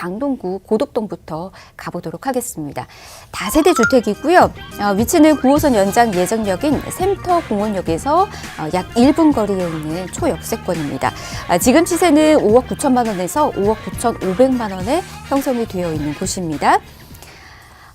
강동구 고덕동부터 가보도록 하겠습니다. 다세대 주택이고요. 위치는 9호선 연장 예정역인 샘터공원역에서 약 1분 거리에 있는 초역세권입니다. 지금 시세는 5억 9천만 원에서 5억 9천5백만 원에 형성이 되어 있는 곳입니다.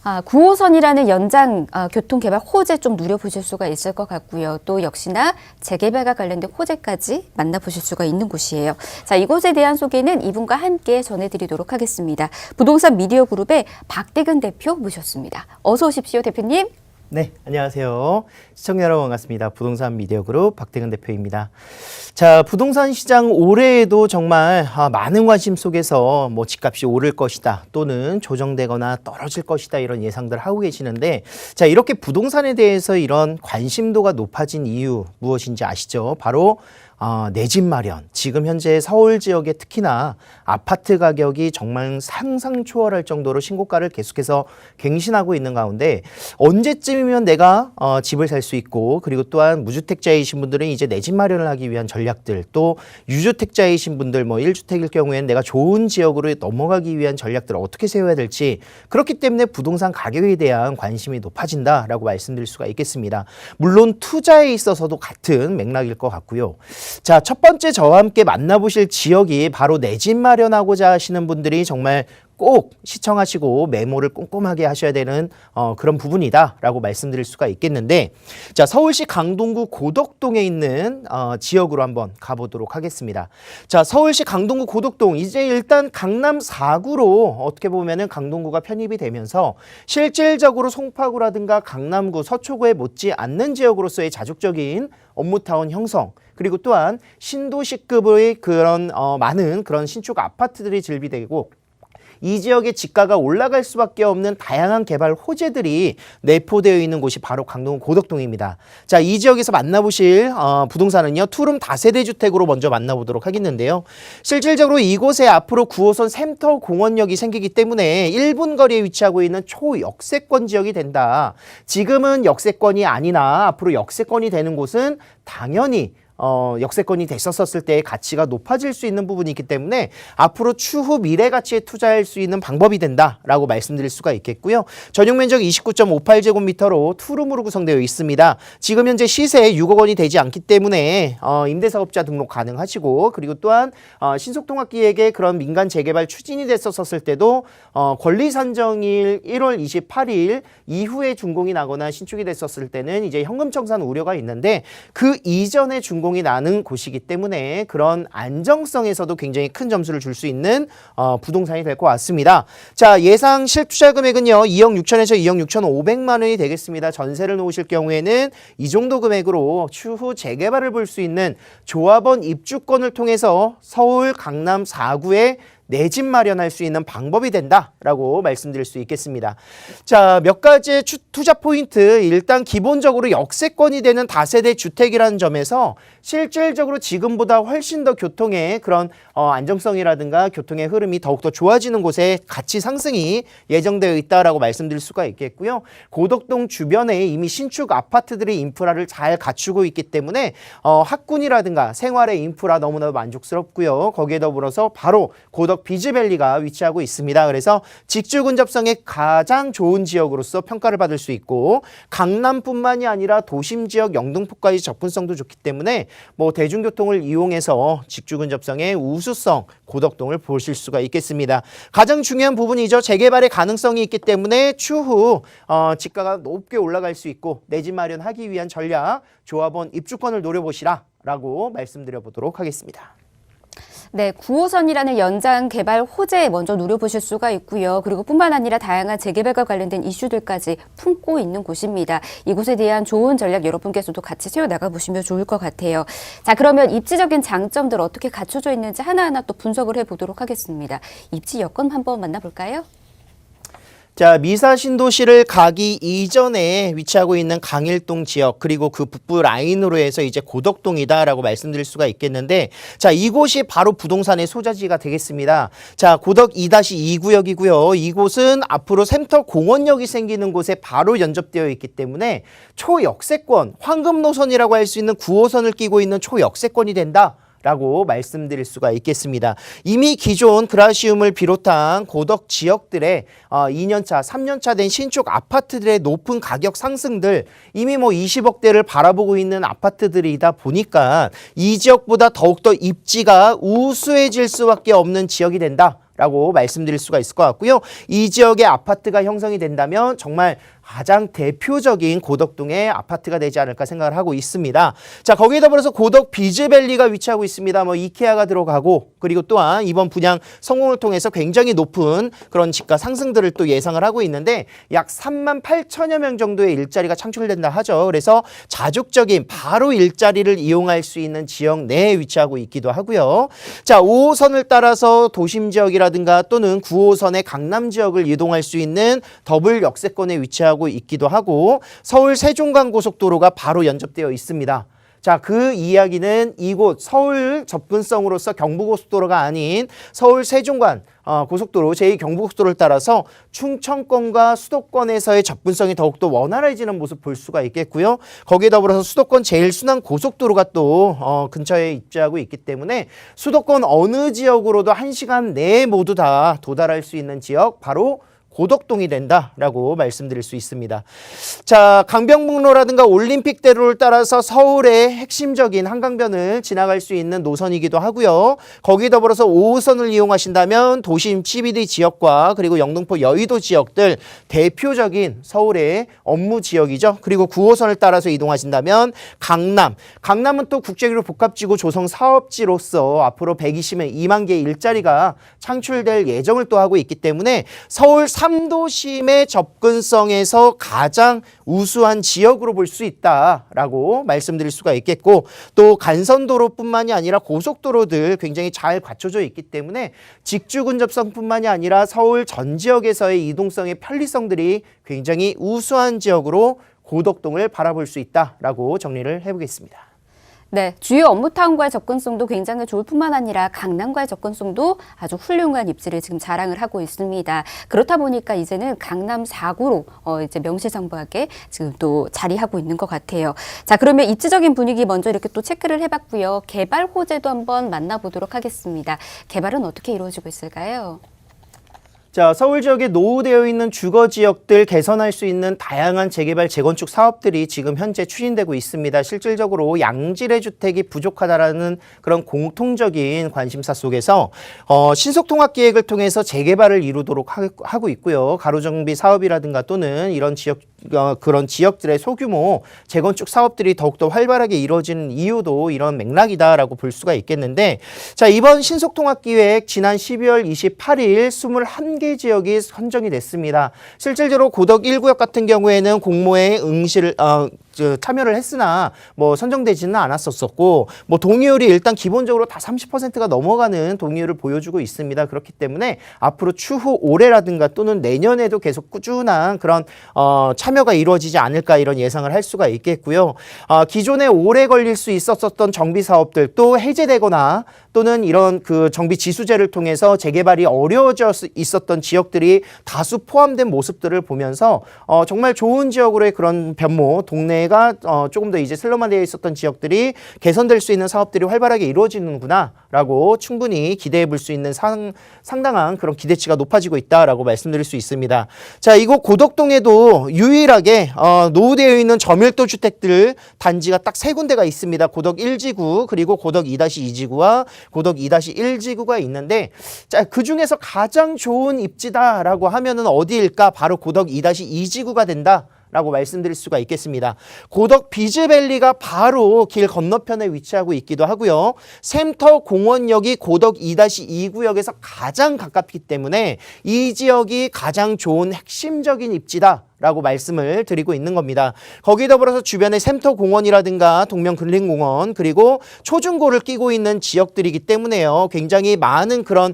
9호선이라는 연장 교통개발 호재 좀 누려보실 수가 있을 것 같고요. 또 역시나 재개발과 관련된 호재까지 만나보실 수가 있는 곳이에요. 자, 이곳에 대한 소개는 이분과 함께 전해드리도록 하겠습니다. 부동산 미디어 그룹의 박대근 대표 모셨습니다. 어서 오십시오, 대표님. 네, 안녕하세요. 시청자 여러분 반갑습니다. 부동산 미디어 그룹 박대근 대표입니다. 자, 부동산 시장 올해에도 정말 많은 관심 속에서 뭐 집값이 오를 것이다 또는 조정되거나 떨어질 것이다 이런 예상들 하고 계시는데, 자, 이렇게 부동산에 대해서 이런 관심도가 높아진 이유 무엇인지 아시죠? 바로 내 집 마련. 지금 현재 서울 지역에 특히나 아파트 가격이 정말 상상 초월할 정도로 신고가를 계속해서 갱신하고 있는 가운데, 언제쯤이면 내가 집을 살 수 있고, 그리고 또한 무주택자이신 분들은 이제 내 집 마련을 하기 위한 전략들, 또 유주택자이신 분들 뭐 1주택일 경우에는 내가 좋은 지역으로 넘어가기 위한 전략들을 어떻게 세워야 될지, 그렇기 때문에 부동산 가격에 대한 관심이 높아진다라고 말씀드릴 수가 있겠습니다. 물론 투자에 있어서도 같은 맥락일 것 같고요. 자, 첫 번째 저와 함께 만나보실 지역이 바로 내 집 마련하고자 하시는 분들이 정말 꼭 시청하시고 메모를 꼼꼼하게 하셔야 되는 그런 부분이다라고 말씀드릴 수가 있겠는데, 자, 서울시 강동구 고덕동에 있는 지역으로 한번 가보도록 하겠습니다. 자, 서울시 강동구 고덕동, 이제 일단 강남 4구로 어떻게 보면은 강동구가 편입이 되면서 실질적으로 송파구라든가 강남구, 서초구에 못지 않는 지역으로서의 자족적인 업무타운 형성, 그리고 또한 신도시급의 그런 많은 그런 신축 아파트들이 즐비되고, 이 지역의 지가가 올라갈 수밖에 없는 다양한 개발 호재들이 내포되어 있는 곳이 바로 강동구 고덕동입니다. 자, 이 지역에서 만나보실 부동산은요, 투룸 다세대 주택으로 먼저 만나보도록 하겠는데요. 실질적으로 이곳에 앞으로 9호선 샘터공원역이 생기기 때문에 1분 거리에 위치하고 있는 초역세권 지역이 된다. 지금은 역세권이 아니나 앞으로 역세권이 되는 곳은 당연히 역세권이 됐었을 때의 가치가 높아질 수 있는 부분이 있기 때문에 앞으로 추후 미래 가치에 투자할 수 있는 방법이 된다라고 말씀드릴 수가 있겠고요. 전용 면적 29.58제곱미터로 투룸으로 구성되어 있습니다. 지금 현재 시세 6억 원이 되지 않기 때문에 임대사업자 등록 가능하시고, 그리고 또한 신속통합기획의 그런 민간 재개발 추진이 됐었을 때도 권리산정일 1월 28일 이후에 준공이 나거나 신축이 됐었을 때는 이제 현금 청산 우려가 있는데, 그 이전에 준공이 나는 곳이기 때문에 그런 안정성에서도 굉장히 큰 점수를 줄 수 있는 부동산이 될 것 같습니다. 자, 예상 실투자 금액은요, 2억 6천에서 2억 6천5백만 원이 되겠습니다. 전세를 놓으실 경우에는 이 정도 금액으로 추후 재개발을 볼 수 있는 조합원 입주권을 통해서 서울 강남 4구에 내 집 마련할 수 있는 방법이 된다라고 말씀드릴 수 있겠습니다. 자, 몇 가지의 투자 포인트. 일단 기본적으로 역세권이 되는 다세대 주택이라는 점에서 실질적으로 지금보다 훨씬 더 교통의 그런 안정성이라든가 교통의 흐름이 더욱더 좋아지는 곳에 가치 상승이 예정되어 있다라고 말씀드릴 수가 있겠고요. 고덕동 주변에 이미 신축 아파트들의 인프라를 잘 갖추고 있기 때문에 학군이라든가 생활의 인프라 너무나도 만족스럽고요. 거기에 더불어서 바로 고덕 비즈밸리가 위치하고 있습니다. 그래서 직주 근접성의 가장 좋은 지역으로서 평가를 받을 수 있고, 강남뿐만이 아니라 도심 지역 영등포까지 접근성도 좋기 때문에 뭐 대중교통을 이용해서 직주 근접성의 우수성 고덕동을 보실 수가 있겠습니다. 가장 중요한 부분이죠. 재개발의 가능성이 있기 때문에 추후 지가가 높게 올라갈 수 있고 내 집 마련하기 위한 전략, 조합원 입주권을 노려보시라 라고 말씀드려 보도록 하겠습니다. 네, 9호선이라는 연장 개발 호재 먼저 누려보실 수가 있고요. 그리고 뿐만 아니라 다양한 재개발과 관련된 이슈들까지 품고 있는 곳입니다. 이곳에 대한 좋은 전략 여러분께서도 같이 세워나가 보시면 좋을 것 같아요. 자, 그러면 입지적인 장점들 어떻게 갖춰져 있는지 하나하나 또 분석을 해보도록 하겠습니다. 입지 여건 한번 만나볼까요? 자, 미사 신도시를 가기 이전에 위치하고 있는 강일동 지역, 그리고 그 북부 라인으로 해서 이제 고덕동이다라고 말씀드릴 수가 있겠는데, 자, 이곳이 바로 부동산의 소재지가 되겠습니다. 자, 고덕 2-2구역이고요. 이곳은 앞으로 샘터 공원역이 생기는 곳에 바로 연접되어 있기 때문에 초역세권, 황금 노선이라고 할 수 있는 9호선을 끼고 있는 초역세권이 된다. 라고 말씀드릴 수가 있겠습니다. 이미 기존 그라시움을 비롯한 고덕 지역들의 2년차, 3년차 된 신축 아파트들의 높은 가격 상승들, 이미 뭐 20억대를 바라보고 있는 아파트들이다 보니까 이 지역보다 더욱더 입지가 우수해질 수밖에 없는 지역이 된다 라고 말씀드릴 수가 있을 것 같고요. 이 지역의 아파트가 형성이 된다면 정말 가장 대표적인 고덕동의 아파트가 되지 않을까 생각을 하고 있습니다. 자, 거기에 더불어서 고덕 비즈밸리가 위치하고 있습니다. 뭐 이케아가 들어가고, 그리고 또한 이번 분양 성공을 통해서 굉장히 높은 그런 집가 상승들을 또 예상을 하고 있는데 약 3만 8천여 명 정도의 일자리가 창출된다 하죠. 그래서 자족적인 바로 일자리를 이용할 수 있는 지역 내에 위치하고 있기도 하고요. 자, 5호선을 따라서 도심 지역이라든가 또는 9호선의 강남 지역을 이동할 수 있는 더블 역세권에 위치하고 있기도 하고, 서울 세종간 고속도로가 바로 연접되어 있습니다. 자, 그 이야기는 이곳 서울 접근성으로서 경부고속도로가 아닌 서울 세종간 고속도로, 제2경부고속도로를 따라서 충청권과 수도권에서의 접근성이 더욱더 원활해지는 모습 볼 수가 있겠고요. 거기에 더불어서 수도권 제일순환 고속도로가 또 근처에 입지하고 있기 때문에 수도권 어느 지역으로도 1시간 내에 모두 다 도달할 수 있는 지역, 바로 고덕동이 된다라고 말씀드릴 수 있습니다. 자, 강변북로라든가 올림픽대로를 따라서 서울의 핵심적인 한강변을 지나갈 수 있는 노선이기도 하고요. 거기에 더불어서 5호선을 이용하신다면 도심 CBD 지역과 그리고 영등포 여의도 지역들 대표적인 서울의 업무 지역이죠. 그리고 9호선을 따라서 이동하신다면 강남은 또 국제기로 복합지구 조성 사업지로서 앞으로 122만 개의 일자리가 창출될 예정을 또 하고 있기 때문에 서울 3도심의 접근성에서 가장 우수한 지역으로 볼 수 있다라고 말씀드릴 수가 있겠고, 또 간선도로뿐만이 아니라 고속도로들 굉장히 잘 갖춰져 있기 때문에 직주 근접성뿐만이 아니라 서울 전 지역에서의 이동성의 편리성들이 굉장히 우수한 지역으로 고덕동을 바라볼 수 있다라고 정리를 해보겠습니다. 네, 주요 업무타운과의 접근성도 굉장히 좋을 뿐만 아니라 강남과의 접근성도 아주 훌륭한 입지를 지금 자랑을 하고 있습니다. 그렇다 보니까 이제는 강남 4구로 이제 명실상부하게 지금 또 자리하고 있는 것 같아요. 자, 그러면 입지적인 분위기 먼저 이렇게 또 체크를 해봤고요. 개발 호재도 한번 만나보도록 하겠습니다. 개발은 어떻게 이루어지고 있을까요? 자, 서울 지역에 노후되어 있는 주거 지역들 개선할 수 있는 다양한 재개발, 재건축 사업들이 지금 현재 추진되고 있습니다. 실질적으로 양질의 주택이 부족하다라는 그런 공통적인 관심사 속에서 신속통합 계획을 통해서 재개발을 이루도록 하고 있고요. 가로정비 사업이라든가 또는 이런 그런 지역들의 소규모 재건축 사업들이 더욱더 활발하게 이루어지는 이유도 이런 맥락이다라고 볼 수가 있겠는데, 자, 이번 신속통합기획 지난 12월 28일 21개 지역이 선정이 됐습니다. 실질적으로 고덕 1구역 같은 경우에는 공모에 참여를 했으나 뭐 선정되지는 않았었고, 뭐 동의율이 일단 기본적으로 다 30%가 넘어가는 동의율을 보여주고 있습니다. 그렇기 때문에 앞으로 추후 올해라든가 또는 내년에도 계속 꾸준한 그런 참여가 이루어지지 않을까 이런 예상을 할 수가 있겠고요. 기존에 오래 걸릴 수 있었던 정비 사업들 또 해제되거나 또는 이런 그 정비 지수제를 통해서 재개발이 어려워져 있었던 지역들이 다수 포함된 모습들을 보면서 정말 좋은 지역으로의 그런 변모, 동네가 조금 더 이제 슬럼화되어 있었던 지역들이 개선될 수 있는 사업들이 활발하게 이루어지는구나라고 충분히 기대해 볼 수 있는 상당한 그런 기대치가 높아지고 있다라고 말씀드릴 수 있습니다. 자, 이곳 고덕동에도 유일하게 노후되어 있는 저밀도 주택들 단지가 딱 3군데가 있습니다. 고덕 1지구 그리고 고덕 2-2지구와 고덕 2-1지구가 있는데, 자, 그 중에서 가장 좋은 입지다라고 하면은 어디일까? 바로 고덕 2-2지구가 된다. 라고 말씀드릴 수가 있겠습니다. 고덕 비즈밸리가 바로 길 건너편에 위치하고 있기도 하고요. 샘터 공원역이 고덕 2-2구역에서 가장 가깝기 때문에 이 지역이 가장 좋은 핵심적인 입지다 라고 말씀을 드리고 있는 겁니다. 거기에 더불어서 주변에 샘터 공원이라든가 동명근린공원 그리고 초중고를 끼고 있는 지역들이기 때문에요. 굉장히 많은 그런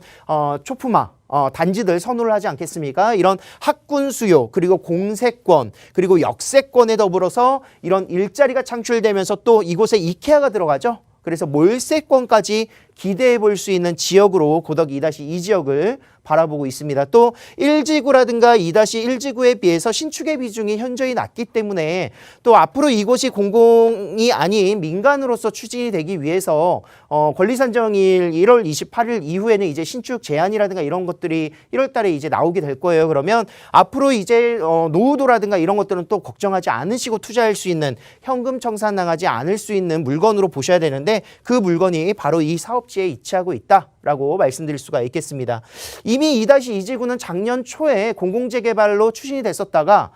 초품화 단지들 선호를 하지 않겠습니까? 이런 학군 수요 그리고 공세권 그리고 역세권에 더불어서 이런 일자리가 창출되면서 또 이곳에 이케아가 들어가죠. 그래서 몰세권까지 기대해 볼 수 있는 지역으로 고덕 2-2지역을 바라보고 있습니다. 또 1지구라든가 2-1지구에 비해서 신축의 비중이 현저히 낮기 때문에 또 앞으로 이곳이 공공이 아닌 민간으로서 추진이 되기 위해서 권리산정일 1월 28일 이후에는 이제 신축 제한이라든가 이런 것들이 1월 달에 이제 나오게 될 거예요. 그러면 앞으로 이제 노후도라든가 이런 것들은 또 걱정하지 않으시고 투자할 수 있는 현금 청산당하지 않을 수 있는 물건으로 보셔야 되는데 그 물건이 바로 이 사업지에 위치하고 있다라고 말씀드릴 수가 있겠습니다. 이미 2-2지구는 작년 초에 공공재개발로 추진이 됐었다가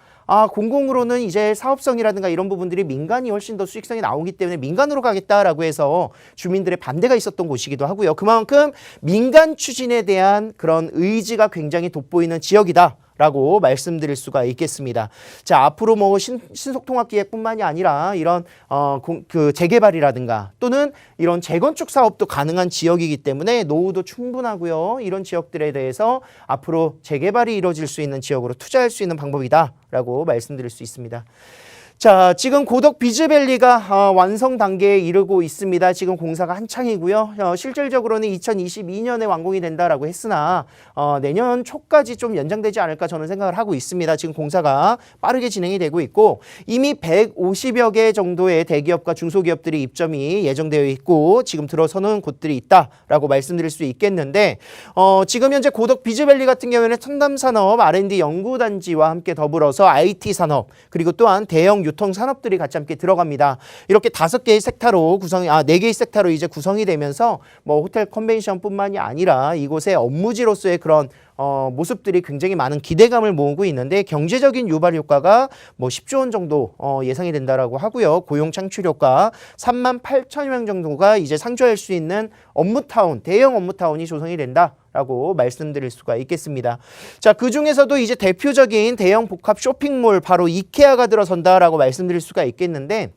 공공으로는 이제 사업성이라든가 이런 부분들이 민간이 훨씬 더 수익성이 나오기 때문에 민간으로 가겠다라고 해서 주민들의 반대가 있었던 곳이기도 하고요. 그만큼 민간 추진에 대한 그런 의지가 굉장히 돋보이는 지역이다. 라고 말씀드릴 수가 있겠습니다. 자, 앞으로 뭐 신속통합기획뿐만이 아니라 이런 그 재개발이라든가 또는 이런 재건축 사업도 가능한 지역이기 때문에 노후도 충분하고요. 이런 지역들에 대해서 앞으로 재개발이 이루어질 수 있는 지역으로 투자할 수 있는 방법이다라고 말씀드릴 수 있습니다. 자, 지금 고덕 비즈밸리가 완성 단계에 이르고 있습니다. 지금 공사가 한창이고요. 실질적으로는 2022년에 완공이 된다라고 했으나 내년 초까지 좀 연장되지 않을까 저는 생각을 하고 있습니다. 지금 공사가 빠르게 진행이 되고 있고 이미 150여 개 정도의 대기업과 중소기업들이 입점이 예정되어 있고 지금 들어서는 곳들이 있다라고 말씀드릴 수 있겠는데 지금 현재 고덕 비즈밸리 같은 경우에는 첨단산업 R&D 연구단지와 함께 더불어서 IT 산업 그리고 또한 대형 유통 산업들이 같이 함께 들어갑니다. 이렇게 5개의 섹터로 구성이 4개의 섹터로 이제 구성이 되면서 뭐 호텔 컨벤션뿐만이 아니라 이곳의 업무지로서의 그런 모습들이 굉장히 많은 기대감을 모으고 있는데 경제적인 유발 효과가 뭐 10조 원 정도 예상이 된다라고 하고요. 고용 창출 효과 38,000명 정도가 이제 상주할 수 있는 업무타운, 대형 업무타운이 조성이 된다라고 말씀드릴 수가 있겠습니다. 자, 그 중에서도 이제 대표적인 대형 복합 쇼핑몰 바로 이케아가 들어선다라고 말씀드릴 수가 있겠는데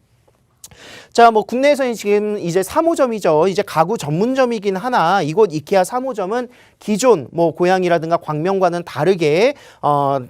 자, 뭐 국내에서는 지금 이제 3호점이죠. 이제 가구 전문점이긴 하나 이곳 이케아 3호점은 기존 뭐 고양이라든가 광명과는 다르게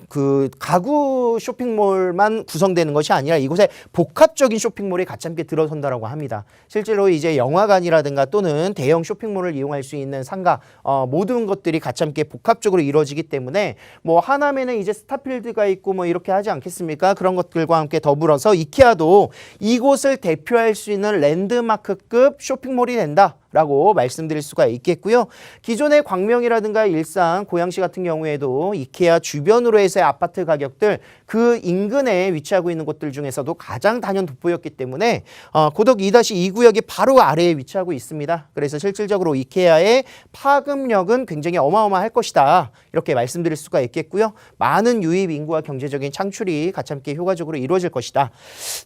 그 가구 쇼핑몰만 구성되는 것이 아니라 이곳에 복합적인 쇼핑몰이 같이 함께 들어선다라고 합니다. 실제로 이제 영화관이라든가 또는 대형 쇼핑몰을 이용할 수 있는 상가 모든 것들이 같이 함께 복합적으로 이루어지기 때문에 뭐 하남에는 이제 스타필드가 있고 뭐 이렇게 하지 않겠습니까? 그런 것들과 함께 더불어서 이케아도 이곳을 대표할 수 있는 랜드마크급 쇼핑몰이 된다라고 말씀드릴 수가 있겠고요. 기존의 광명이라든가 일산, 고양시 같은 경우에도 이케아 주변으로 해서의 아파트 가격들 그 인근에 위치하고 있는 곳들 중에서도 가장 단연 돋보였기 때문에 고덕 2-2구역이 바로 아래에 위치하고 있습니다. 그래서 실질적으로 이케아의 파급력은 굉장히 어마어마할 것이다. 이렇게 말씀드릴 수가 있겠고요. 많은 유입 인구와 경제적인 창출이 같이 함께 효과적으로 이루어질 것이다.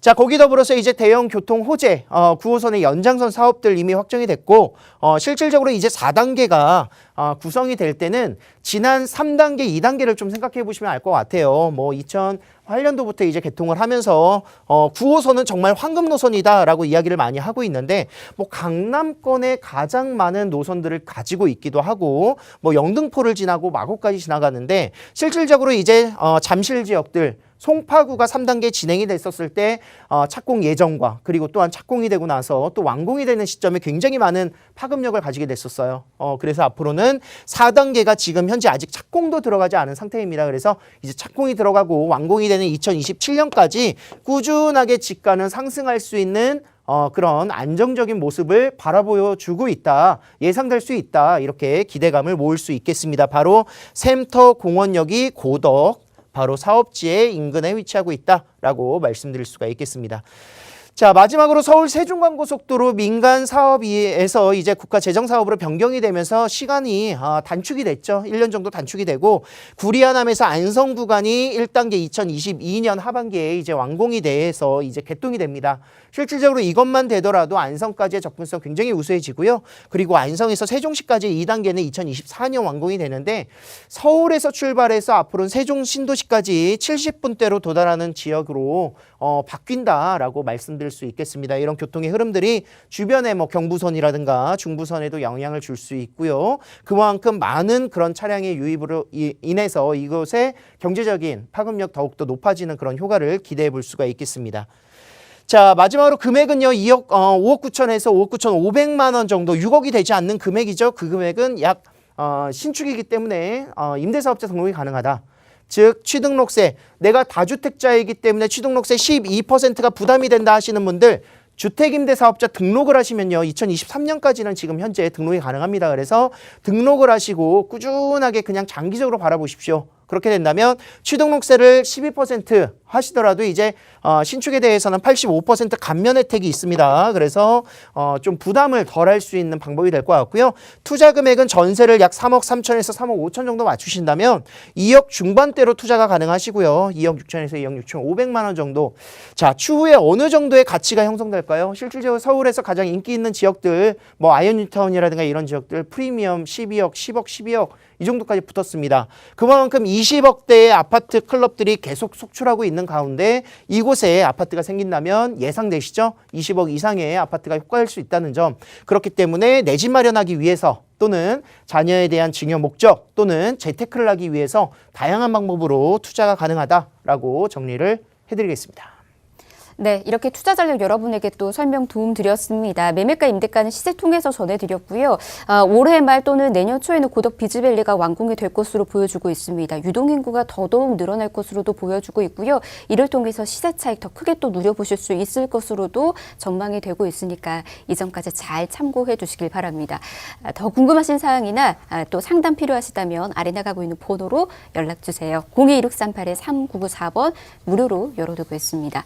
자, 거기 더불어서 이제 대형 교통 호재 9호선의 연장선 사업들 이미 확정이 됐고 실질적으로 이제 4단계가 구성이 될 때는 지난 3단계, 2단계를 좀 생각해 보시면 알 것 같아요. 뭐 2008년도부터 이제 개통을 하면서 9호선은 정말 황금 노선이다라고 이야기를 많이 하고 있는데 뭐 강남권에 가장 많은 노선들을 가지고 있기도 하고 뭐 영등포를 지나고 마곡까지 지나가는데 실질적으로 이제 잠실 지역들 송파구가 3단계 진행이 됐었을 때 착공 예정과 그리고 또한 착공이 되고 나서 또 완공이 되는 시점에 굉장히 많은 파급력을 가지게 됐었어요. 그래서 앞으로는 4단계가 지금 현재 아직 착공도 들어가지 않은 상태입니다. 그래서 이제 착공이 들어가고 완공이 되는 2027년까지 꾸준하게 집가는 상승할 수 있는 그런 안정적인 모습을 바라보여주고 있다. 예상될 수 있다. 이렇게 기대감을 모을 수 있겠습니다. 바로 샘터 공원역이 고덕 바로 사업지의 인근에 위치하고 있다라고 말씀드릴 수가 있겠습니다. 자, 마지막으로 서울 세종광고속도로 민간 사업에서 이제 국가 재정 사업으로 변경이 되면서 시간이 단축이 됐죠. 1년 정도 단축이 되고 구리하남에서 안성 구간이 1단계 2022년 하반기에 이제 완공이 돼서 이제 개통이 됩니다. 실질적으로 이것만 되더라도 안성까지의 접근성 굉장히 우수해지고요. 그리고 안성에서 세종시까지 2단계는 2024년 완공이 되는데 서울에서 출발해서 앞으로는 세종 신도시까지 70분대로 도달하는 지역으로 바뀐다라고 말씀드릴 수 있겠습니다. 이런 교통의 흐름들이 주변에 뭐 경부선이라든가 중부선에도 영향을 줄 수 있고요. 그만큼 많은 그런 차량의 유입으로 인해서 이곳의 경제적인 파급력 더욱더 높아지는 그런 효과를 기대해 볼 수가 있겠습니다. 자, 마지막으로 금액은요, 5억 9천에서 5억 9천 5백만 원 정도, 6억이 되지 않는 금액이죠. 그 금액은 약 신축이기 때문에 임대사업자 등록이 가능하다. 즉 취등록세, 내가 다주택자이기 때문에 취등록세 12%가 부담이 된다 하시는 분들 주택임대사업자 등록을 하시면요. 2023년까지는 지금 현재 등록이 가능합니다. 그래서 등록을 하시고 꾸준하게 그냥 장기적으로 바라보십시오. 그렇게 된다면 취등록세를 12% 하시더라도 이제 신축에 대해서는 85% 감면 혜택이 있습니다. 그래서 좀 부담을 덜 할 수 있는 방법이 될 것 같고요. 투자 금액은 전세를 약 3억 3천에서 3억 5천 정도 맞추신다면 2억 중반대로 투자가 가능하시고요. 2억 6천에서 2억 6천 5백만 원 정도. 자, 추후에 어느 정도의 가치가 형성될까요? 실질적으로 서울에서 가장 인기 있는 지역들, 뭐 아이언뉴타운이라든가 이런 지역들 프리미엄 12억, 10억, 12억 이 정도까지 붙었습니다. 그만큼 20억대의 아파트 클럽들이 계속 속출하고 있는 가운데 이곳에 아파트가 생긴다면 예상되시죠? 20억 이상의 아파트가 효과할 수 있다는 점. 그렇기 때문에 내 집 마련하기 위해서 또는 자녀에 대한 증여 목적 또는 재테크를 하기 위해서 다양한 방법으로 투자가 가능하다라고 정리를 해드리겠습니다. 네, 이렇게 투자 전략 여러분에게 또 설명 도움 드렸습니다. 매매가 임대가는 시세 통해서 전해드렸고요. 올해 말 또는 내년 초에는 고덕 비즈밸리가 완공이 될 것으로 보여주고 있습니다. 유동인구가 더더욱 늘어날 것으로도 보여주고 있고요. 이를 통해서 시세 차익 더 크게 또 누려보실 수 있을 것으로도 전망이 되고 있으니까 이 점까지 잘 참고해 주시길 바랍니다. 더 궁금하신 사항이나 또 상담 필요하시다면 아래 나가고 있는 번호로 연락 주세요. 021638-3994번 무료로 열어두고 있습니다.